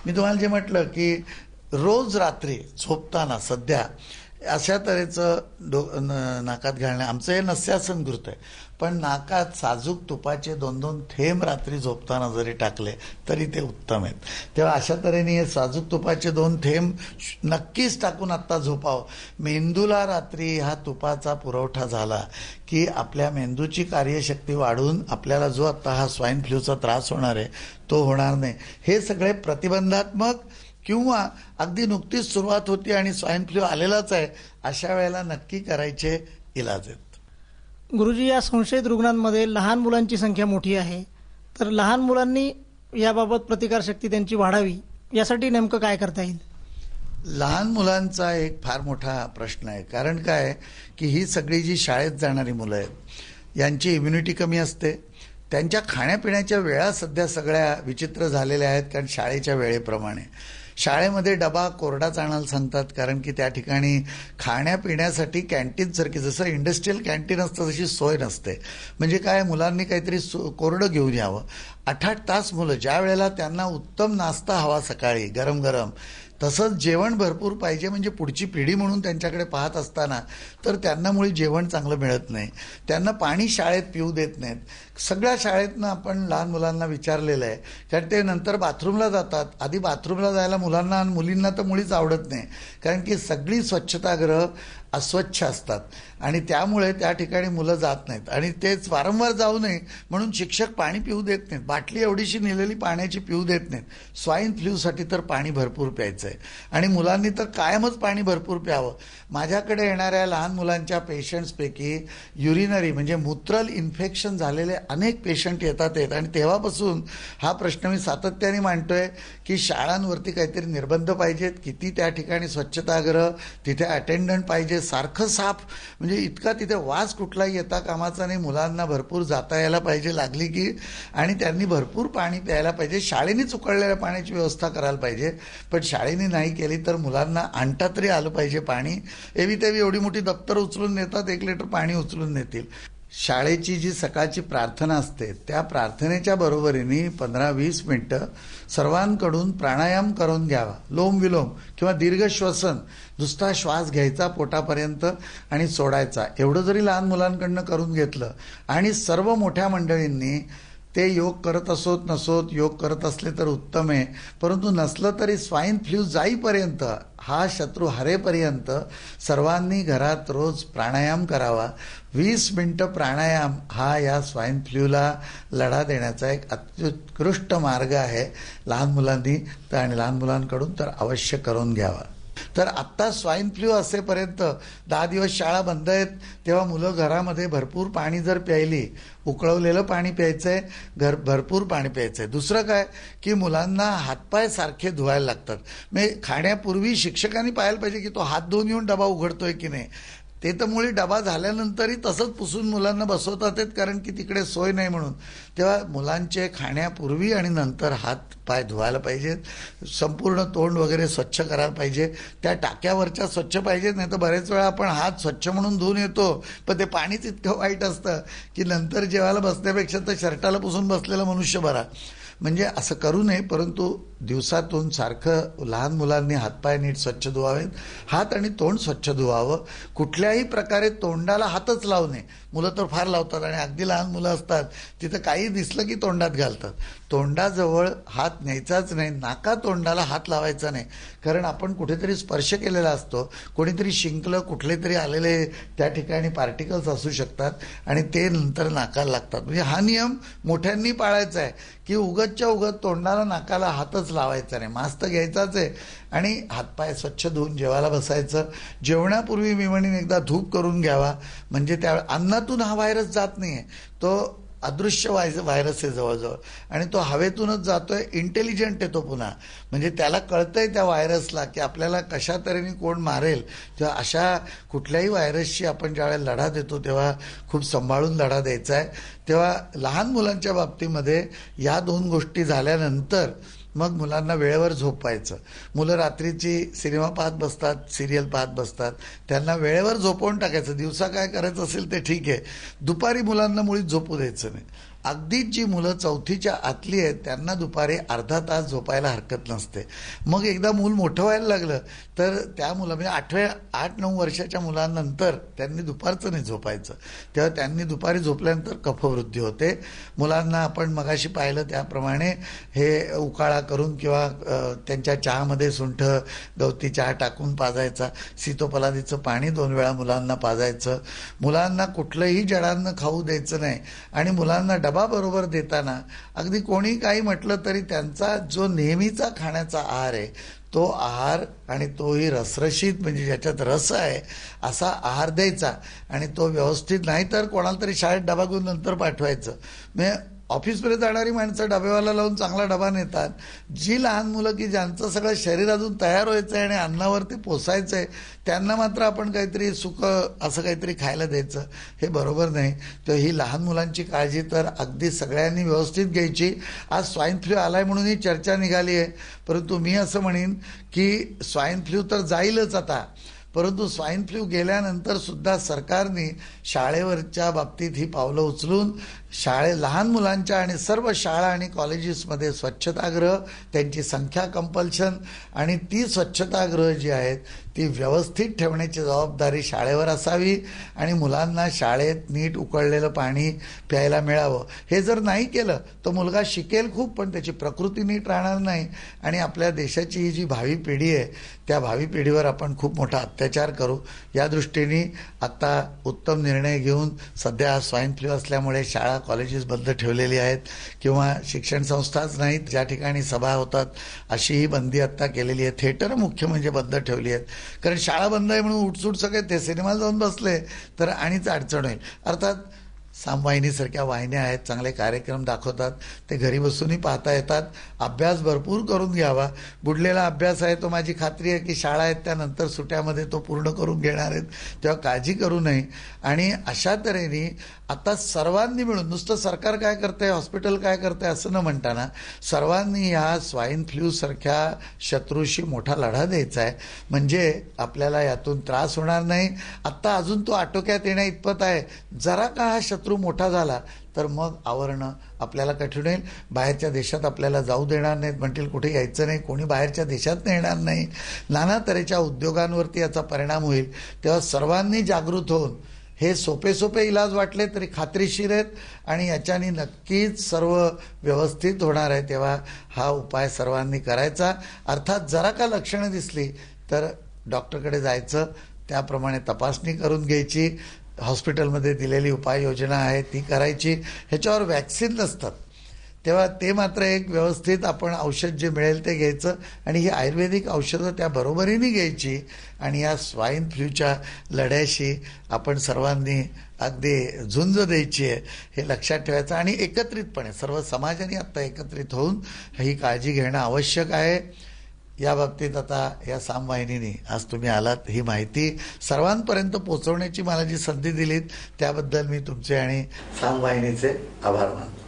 मी तुम्हाला जे म्हटलं की रोज रात्री झोपताना सध्या अशा तऱ्हेचं नाकात घालणं, आमचं हे नस्यासन घृत आहे, पण नाकात साजूक तुपाचे 2-2 थेंब रात्री झोपताना जरी टाकले तरी ते उत्तम आहेत. तेव्हा अशा तऱ्हेने हे साजूक तुपाचे 2 थेंब नक्कीच टाकून आत्ता झोपावं. मेंदूला रात्री हा तुपाचा पुरवठा झाला की आपल्या मेंदूची कार्यशक्ती वाढून आपल्याला जो आत्ता हा स्वाईन फ्लूचा त्रास होणार आहे तो होणार नाही. हे सगळे प्रतिबंधात्मक किंवा अगदी नुकतीच सुरुवात होती आणि स्वाईन फ्लू आलेलाच आहे अशा वेळेला नक्की करायचे इलाज आहेत. गुरुजी, या संशयित रुग्णांमध्ये लहान मुलांची संख्या मोठी आहे, तर लहान मुलांनी याबाबत प्रतिकारशक्ती त्यांची वाढावी यासाठी नेमकं काय करता येईल? लहान मुलांचा एक फार मोठा प्रश्न आहे. कारण काय की ही सगळी जी शाळेत जाणारी मुलं आहेत यांची इम्युनिटी कमी असते. त्यांच्या खाण्यापिण्याच्या वेळा सध्या सगळ्या विचित्र झालेल्या आहेत. कारण शाळेच्या वेळेप्रमाणे शाळेमध्ये डबा कोरडाच आणायला सांगतात, कारण की त्या ठिकाणी खाण्यापिण्यासाठी कॅन्टीनसारखी, जसं इंडस्ट्रियल कॅन्टीन असतं तशी सोय नसते. म्हणजे काय, मुलांनी काहीतरी कोरडं घेऊन यावं. 8-8 तास मुलं, ज्या वेळेला त्यांना उत्तम नाश्ता हवा सकाळी गरम गरम, तसंच जेवण भरपूर पाहिजे, म्हणजे पुढची पिढी म्हणून त्यांच्याकडे पाहत असताना तर त्यांना मुळे जेवण चांगलं मिळत नाही. त्यांना पाणी शाळेत पिऊ देत नाहीत. सगळ्या शाळेतनं आपण लहान मुलांना विचारलेलं आहे, कारण ते नंतर बाथरूमला जातात. आधी बाथरूमला जायला मुलांना आणि मुलींना तर मुळीच आवडत नाही, कारण की सगळी स्वच्छतागृह अस्वच्छ असतात आणि त्यामुळे त्या ठिकाणी मुलं जात नाहीत. आणि तेच वारंवार जाऊ नये म्हणून शिक्षक पाणी पिऊ देत नाहीत, बाटली एवढीशी नेलेली पाण्याची पिऊ देत नाहीत. स्वाईन फ्लूसाठी तर पाणी भरपूर प्यायचं आहे आणि मुलांनी तर कायमच पाणी भरपूर प्यावं. माझ्याकडे येणाऱ्या लहान मुलांच्या पेशंट्सपैकी युरिनरी म्हणजे मूत्रल इन्फेक्शन झालेले अनेक पेशंट येतात आणि तेव्हापासून हा प्रश्न मी सातत्याने मांडतोय की शाळांवरती काहीतरी निर्बंध पाहिजेत. किती त्या ठिकाणी स्वच्छतागृह, तिथे अटेंडंट पाहिजे, सारखं साफ, म्हणजे इतका तिथे वास कुठलाही येता कामाचा नाही. मुलांना भरपूर जाता यायला पाहिजे लागली की, आणि त्यांनी भरपूर पाणी प्यायला पाहिजे. शाळेनेच उकळलेल्या पाण्याची व्यवस्था करायला पाहिजे, पण शाळेने नाही केली तर मुलांना आणता तरी आलं पाहिजे पाणी. एवी तेवी एवढी मोठी दप्तर उचलून नेतात, 1 लिटर पाणी उचलून नेतील. शाळेची जी सकाळची प्रार्थना असते त्या प्रार्थनेच्या बरोबरीने 15-20 मिनिटं सर्वांकडून प्राणायाम करून घ्यावा. लोम विलोम किंवा दीर्घ श्वसन, नुसता श्वास घ्यायचा पोटापर्यंत आणि सोडायचा. एवढं जरी लहान मुलांकडनं करून घेतलं आणि सर्व मोठ्या मंडळींनी ते योग करत असोत नसोत, योग करत असले तर उत्तम आहे, परंतु नसलं तरी स्वाईन फ्लू जाईपर्यंत, हा शत्रू हरेपर्यंत सर्वांनी घरात रोज प्राणायाम करावा. 20 मिनिटं प्राणायाम हा या स्वाईन फ्लूला लढा देण्याचा एक अत्युत्कृष्ट मार्ग आहे. लहान मुलांनी तर आणि लहान मुलांकडून तर अवश्य करून घ्यावा. तर आत्ता स्वाईन फ्लू असेपर्यंत 10 दिवस शाळा बंद आहेत, तेव्हा मुलं घरामध्ये भरपूर पाणी जर प्यायली, उकळवलेलं पाणी प्यायचंय, भरपूर पाणी प्यायचंय. दुसरं काय की मुलांना हातपाय सारखे धुवायला लागतात. म्हणजे खाण्यापूर्वी शिक्षकांनी पाहायला पाहिजे की तो हात धुवून येऊन डबा उघडतोय की नाही. ते तर मुळे डबा झाल्यानंतरही तसंच पुसून मुलांना बसवतात, कारण की तिकडे सोय नाही म्हणून. तेव्हा मुलांचे खाण्यापूर्वी आणि नंतर हात पाय धुवायला पाहिजेत. संपूर्ण तोंड वगैरे स्वच्छ करायला पाहिजे. त्या टाक्यावरच्या स्वच्छ पाहिजेत, नाही तर बरेच वेळा आपण हात स्वच्छ म्हणून धुवून येतो, पण ते पाणीच इतकं वाईट असतं की नंतर जेवायला बसण्यापेक्षा तर शर्टाला पुसून बसलेला मनुष्य बरा. म्हणजे असं करू नये, परंतु दिवसातून सारखं लहान मुलांनी हातपाय नीट स्वच्छ धुवावेत, हात आणि तोंड स्वच्छ धुवावं. कुठल्याही प्रकारे तोंडाला हातच लावू नये. मुलं तर फार लावतात आणि अगदी लहान मुलं असतात तिथं काही दिसलं की तोंडात घालतात. तोंडाजवळ हात न्यायचाच नाही, नाका तोंडाला हात लावायचा नाही, कारण आपण कुठेतरी स्पर्श केलेला असतो. कोणीतरी शिंकलं, कुठले तरी आलेले त्या ठिकाणी पार्टिकल्स असू शकतात आणि ते नंतर नाकाला लागतात. म्हणजे हा नियम मोठ्यांनी पाळायचा आहे की उगतच्या उगत तोंडाला नाकाला हातच लावायचा नाही. मास्क तर घ्यायचाच आहे आणि हातपाय स्वच्छ धुवून जेवायला बसायचं. जेवणापूर्वी मी म्हणेन एकदा धूप करून घ्यावा, म्हणजे त्या अन्नातून हा व्हायरस जात नाहीये, तो अदृश्य व्हायरस आहे जवळजवळ आणि तो हवेतूनच जातोय. इंटेलिजंट आहे तो पुन्हा, म्हणजे त्याला कळतंय त्या व्हायरसला की आपल्याला कशा तऱ्हेने कोण मारेल. तेव्हा अशा कुठल्याही व्हायरसशी आपण ज्यावेळेला लढा देतो तेव्हा खूप सांभाळून लढा द्यायचा आहे. तेव्हा लहान मुलांच्या बाबतीमध्ये या 2 गोष्टी झाल्यानंतर मग मुलांना वेळेवर झोपवायचं. मुलं रात्रीची सिनेमा पाहत बसतात, सिरियल पाहत बसतात, त्यांना वेळेवर झोपवून टाकायचं. दिवसा काय करायचं असेल ते ठीक आहे, दुपारी मुलांना मुळीच झोपू द्यायचं नाही. अगदीच जी मुलं चौथीच्या आतली आहेत त्यांना दुपारी अर्धा तास झोपायला हरकत नसते. मग एकदा मूल मोठं व्हायला लागलं तर त्या मुलं म्हणजे 8-9 वर्षाच्या मुलांनंतर त्यांनी दुपारचं नाही झोपायचं. तेव्हा त्यांनी दुपारी झोपल्यानंतर कफवृद्धी होते. मुलांना आपण मगाशी पाहिलं त्याप्रमाणे हे उकाळा करून किंवा त्यांच्या चहामध्ये सुंठ गवती चहा टाकून पाजायचा. सीतोपलादीचं पाणी 2 वेळा मुलांना पाजायचं. मुलांना कुठलंही जडान्न खाऊ द्यायचं नाही. आणि मुलांना डबा बरोबर देताना अगदी कोणी काही म्हटलं तरी त्यांचा जो नेहमीचा खाण्याचा आहार आहे तो आहार, आणि तोही रसरशीत म्हणजे ज्याच्यात रस आहे असा आहार द्यायचा. आणि तो व्यवस्थित नाही तर कोणाला तरी शाळेत डबा घेऊन नंतर पाठवायचं. म्हणजे ऑफिसमध्ये जाणारी माणसं डब्यावाला लावून चांगला डबा नेतात. जी लहान मुलं की ज्यांचं सगळं शरीर अजून तयार व्हायचं आहे आणि अन्नावरती पोसायचं आहे त्यांना मात्र आपण काहीतरी सुकं असं काहीतरी खायला द्यायचं, हे बरोबर नाही. तर ही लहान मुलांची काळजी तर अगदी सगळ्यांनी व्यवस्थित घ्यायची. आज स्वाईन फ्लू आलाय म्हणून ही चर्चा निघाली आहे, परंतु मी असं म्हणेन की स्वाईन फ्लू तर जाईलच आता, परंतु स्वाईन फ्लू गेल्यानंतर सुद्धा सरकारने शाळेवरच्या बाबतीत ही पावलं उचलून लहान मुलांच्या आणि सर्व शाळा आणि कॉलेजेसमध्ये स्वच्छतागृह, त्यांची संख्या कंपल्शन आणि ती स्वच्छतागृह जी आहेत ती व्यवस्थित ठेवण्याची जबाबदारी शाळेवर असावी. आणि मुलांना शाळेत नीट उकळलेलं पाणी प्यायला मिळावं. हे जर नाही केलं तर मुलगा शिकेल खूप पण त्याची प्रकृती नीट राहणार नाही. आणि आपल्या देशाची ही जी भावी पिढी आहे त्या भावी पिढीवर आपण खूप मोठा अत्याचार करू. या दृष्टीने आता उत्तम निर्णय घेऊन सध्या स्वाईन फ्लू असल्यामुळे शाळा कॉलेजेस बंद ठेवलेली आहेत किंवा शिक्षण संस्थाच नाहीत ज्या ठिकाणी सभा होतात अशीही बंदी आता केलेली आहे. थिएटर मुख्य म्हणजे बंद ठेवली आहेत, कारण शाळा बंद आहे म्हणून उठसूट सगळे ते सिनेमाला जाऊन बसले तर आणिच अडचण होईल. अर्थात सामवाहिनीसारख्या वाहिन्या आहेत, चांगले कार्यक्रम दाखवतात, ते घरी बसूनही पाहता येतात. अभ्यास भरपूर करून घ्यावा. बुडलेला अभ्यास आहे तो माझी खात्री आहे की शाळा आहेत त्यानंतर सुट्यामध्ये तो पूर्ण करून घेणार आहेत, तेव्हा काळजी करू नये. आणि अशा तऱ्हेने आता सर्वांनी मिळून, नुसतं सरकार काय करतंय हॉस्पिटल काय करतंय असं न म्हणताना सर्वांनी ह्या स्वाईन फ्लू सारख्या शत्रूशी मोठा लढा द्यायचा आहे, म्हणजे आपल्याला यातून त्रास होणार नाही. आत्ता अजून तो आटोक्यात येण्या इतपत आहे. जरा का हा शत्रू मोठा झाला तर मग आवरणं आपल्याला कठीण होईल. बाहेरच्या देशात आपल्याला जाऊ देणार नाहीत, म्हणतील कुठे यायचं नाही, कोणी बाहेरच्या देशात येणार नाही. नाना तऱ्हेच्या उद्योगांवरती याचा परिणाम होईल. तेव्हा सर्वांनी जागृत होऊन हे सोपे इलाज वाटले तरी खात्रीशीर आहेत आणि याच्याने नक्कीच सर्व व्यवस्थित होणार आहे. तेव्हा हा उपाय सर्वांनी करायचा. अर्थात जरा का लक्षणं दिसली तर डॉक्टरकडे जायचं, त्याप्रमाणे तपासणी करून घ्यायची, हॉस्पिटलमध्ये दिलेली उपाययोजना आहे ती करायची. ह्याच्यावर वॅक्सिन नसतात तेव्हा ते मात्र एक व्यवस्थित आपण औषध जे मिळेल ते घ्यायचं आणि ही आयुर्वेदिक औषधं त्या बरोबरीने घ्यायची. आणि या स्वाईन फ्लूच्या लढ्याशी आपण सर्वांनी अगदी झुंज द्यायची आहे हे लक्षात ठेवायचं. आणि एकत्रितपणे सर्व समाजाने आत्ता एकत्रित होऊन ही काळजी घेणं आवश्यक आहे. या बाबतीत आता या सामवाहिनीने आज तुम्ही आलात, ही माहिती सर्वांपर्यंत पोहोचवण्याची मला जी संधी दिलीत त्याबद्दल मी तुमचे आणि सामवाहिनीचे आभार मानतो.